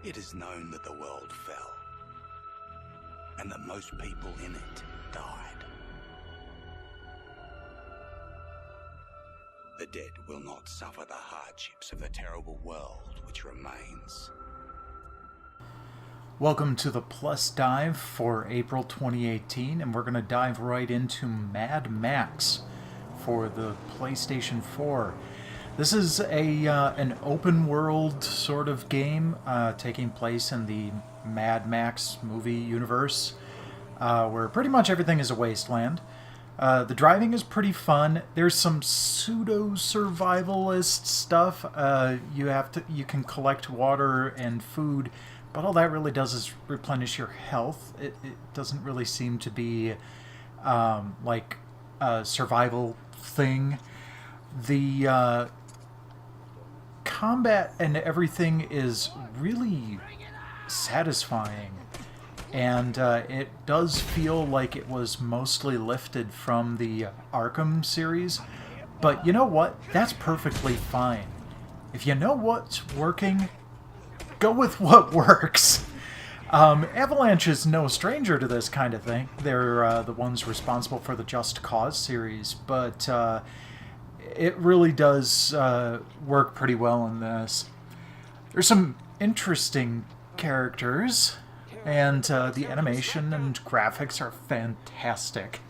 It is known that the world fell, and that most people in it died. The dead will not suffer the hardships of the terrible world which remains. Welcome to the PlusDive for April 2018, and we're going to dive right into Mad Max for the PlayStation 4. This is an open-world sort of game taking place in the Mad Max movie universe, where pretty much everything is a wasteland. The driving is pretty fun. There's some pseudo-survivalist stuff. You can collect water and food, but all that really does is replenish your health. It doesn't really seem to be like a survival thing. The combat and everything is really satisfying, and it does feel like it was mostly lifted from the Arkham series, but you know what? That's perfectly fine. If you know what's working, go with what works. Avalanche is no stranger to this kind of thing. They're the ones responsible for the Just Cause series, but it really does work pretty well in this. There's some interesting characters, and the animation and graphics are fantastic.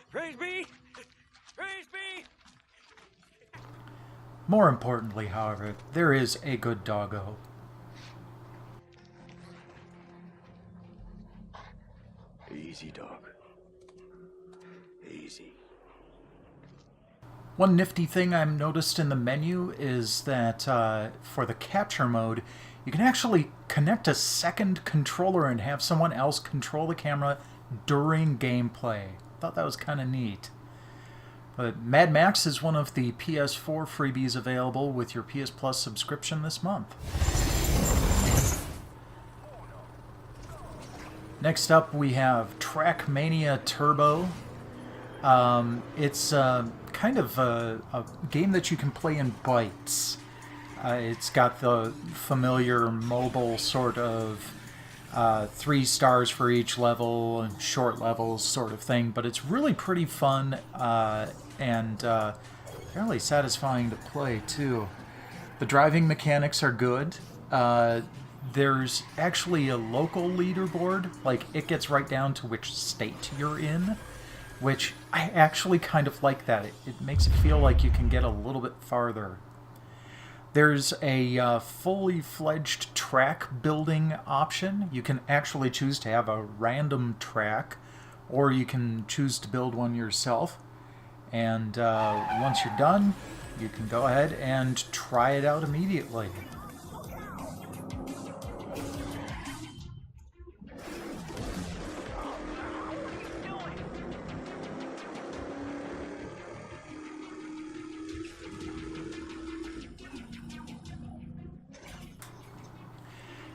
Praise be! Praise be! More importantly, however, there is a good doggo. Easy, dog. Easy. One nifty thing I've noticed in the menu is that for the capture mode, you can actually connect a second controller and have someone else control the camera during gameplay. Thought that was kind of neat. But Mad Max is one of the PS4 freebies available with your PS Plus subscription this month. Next up, we have Trackmania Turbo. It's kind of a game that you can play in bites. It's got the familiar mobile sort of 3 stars for each level and short levels sort of thing, but it's really pretty fun and fairly satisfying to play too. The driving mechanics are good. There's actually a local leaderboard, like it gets right down to which state you're in, which I actually kind of like that. It makes it feel like you can get a little bit farther. There's a fully fledged track building option. You can actually choose to have a random track, or you can choose to build one yourself. And once you're done, you can go ahead and try it out immediately.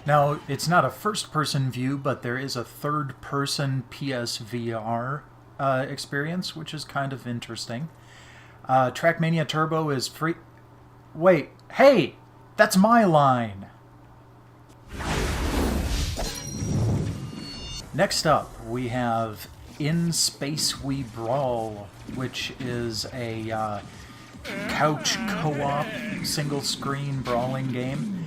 Now, it's not a first-person view, but there is a third-person PSVR experience, which is kind of interesting. Trackmania Turbo is free... Wait, hey! That's my line! Next up, we have In Space We Brawl, which is a couch co-op single-screen brawling game.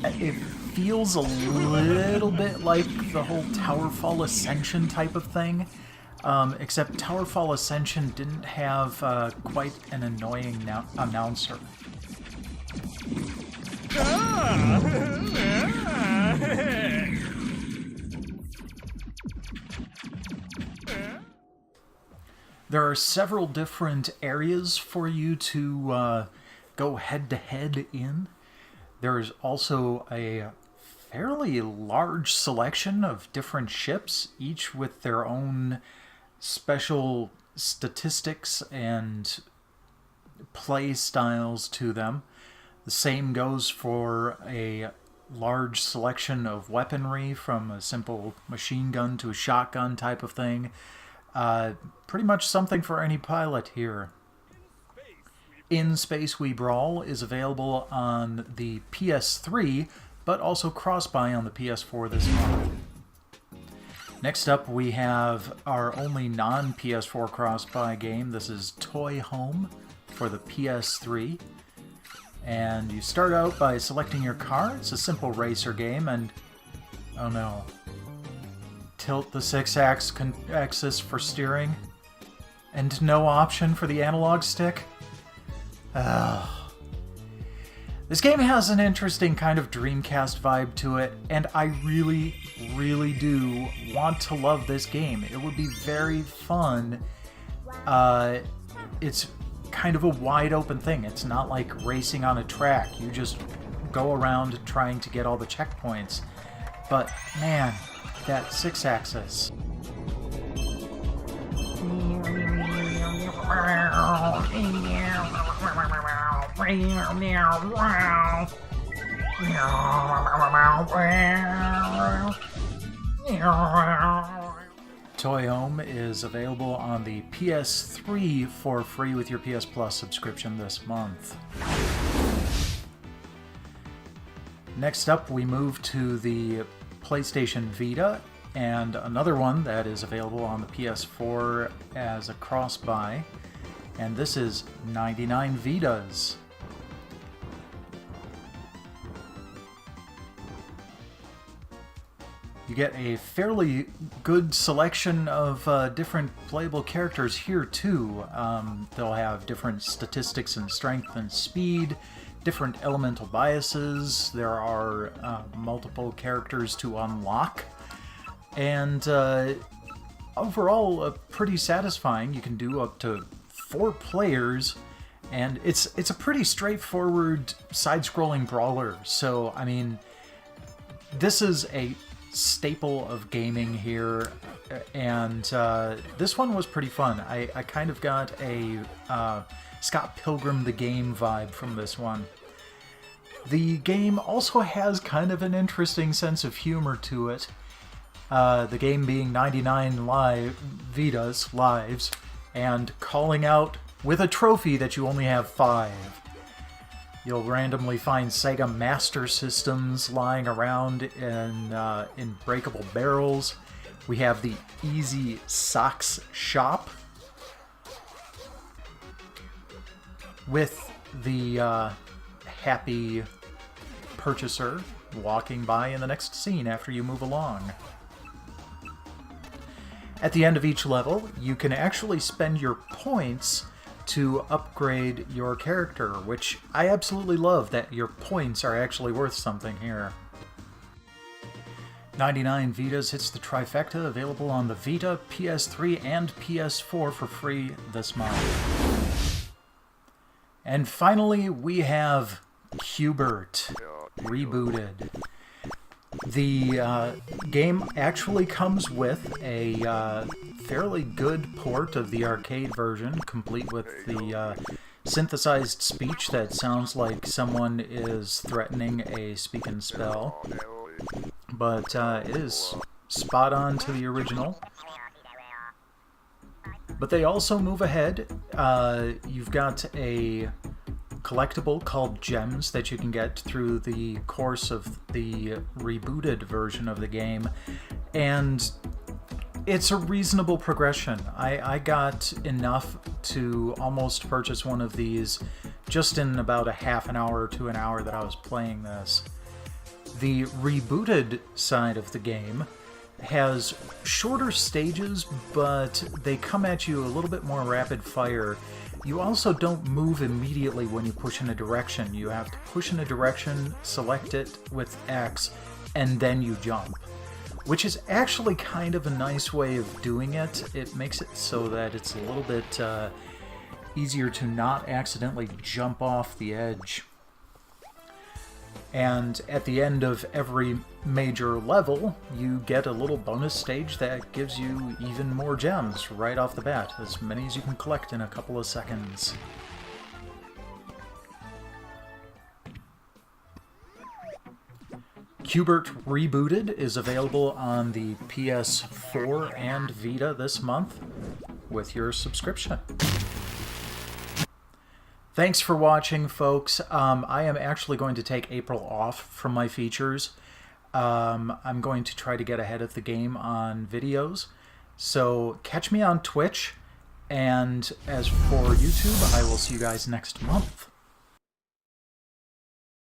It feels a little bit like the whole Towerfall Ascension type of thing, except Towerfall Ascension didn't have quite an annoying announcer. There are several different areas for you to go head-to-head in. There's also a fairly large selection of different ships, each with their own special statistics and play styles to them. The same goes for a large selection of weaponry, from a simple machine gun to a shotgun type of thing. Pretty much something for any pilot here. In Space We Brawl is available on the PS3, but also cross-buy on the PS4 this month. Next up, we have our only non-PS4 cross-buy game. This is Toy Home for the PS3. And you start out by selecting your car. It's a simple racer game, and oh no. Tilt the Sixaxis for steering, and no option for the analog stick? This game has an interesting kind of Dreamcast vibe to it, and I really, really do want to love this game. It would be very fun. It's kind of a wide open thing. It's not like racing on a track. You just go around trying to get all the checkpoints. But man, that Sixaxis. Toy Home is available on the PS3 for free with your PS Plus subscription this month. Next up, we move to the PlayStation Vita, and another one that is available on the PS4 as a cross-buy, and this is 99 Vitas. You get a fairly good selection of different playable characters here too. They'll have different statistics in strength and speed, different elemental biases. There are multiple characters to unlock, and overall pretty satisfying. You can do up to 4 players, and it's a pretty straightforward side-scrolling brawler. So I mean, this is a staple of gaming here, and this one was pretty fun. I kind of got a Scott Pilgrim the Game vibe from this one. The game also has kind of an interesting sense of humor to it. The game being 99 Vitas, lives, and calling out with a trophy that you only have 5. You'll randomly find Sega Master Systems lying around in breakable barrels. We have the Easy Socks Shop with the happy purchaser walking by in the next scene after you move along. At the end of each level, you can actually spend your points to upgrade your character, which I absolutely love that your points are actually worth something here. 99 Vitas hits the trifecta, available on the Vita, PS3, and PS4 for free this month. And finally, we have Hubert, Rebooted. The game actually comes with a fairly good port of the arcade version, complete with the synthesized speech that sounds like someone is threatening a speak and spell. But it is spot on to the original. But they also move ahead. You've got a collectible called Gems that you can get through the course of the rebooted version of the game, and it's a reasonable progression. I got enough to almost purchase one of these just in about a half an hour to an hour that I was playing this. The rebooted side of the game has shorter stages, but they come at you a little bit more rapid fire. You also don't move immediately when you push in a direction. You have to push in a direction, select it with X, and then you jump. Which is actually kind of a nice way of doing it. It makes it so that it's a little bit easier to not accidentally jump off the edge. And at the end of every major level, you get a little bonus stage that gives you even more gems right off the bat, as many as you can collect in a couple of seconds. Hubert Rebooted is available on the PS4 and Vita this month with your subscription. Thanks for watching, folks. I am actually going to take April off from my features. I'm going to try to get ahead of the game on videos. So catch me on Twitch. And as for YouTube, I will see you guys next month.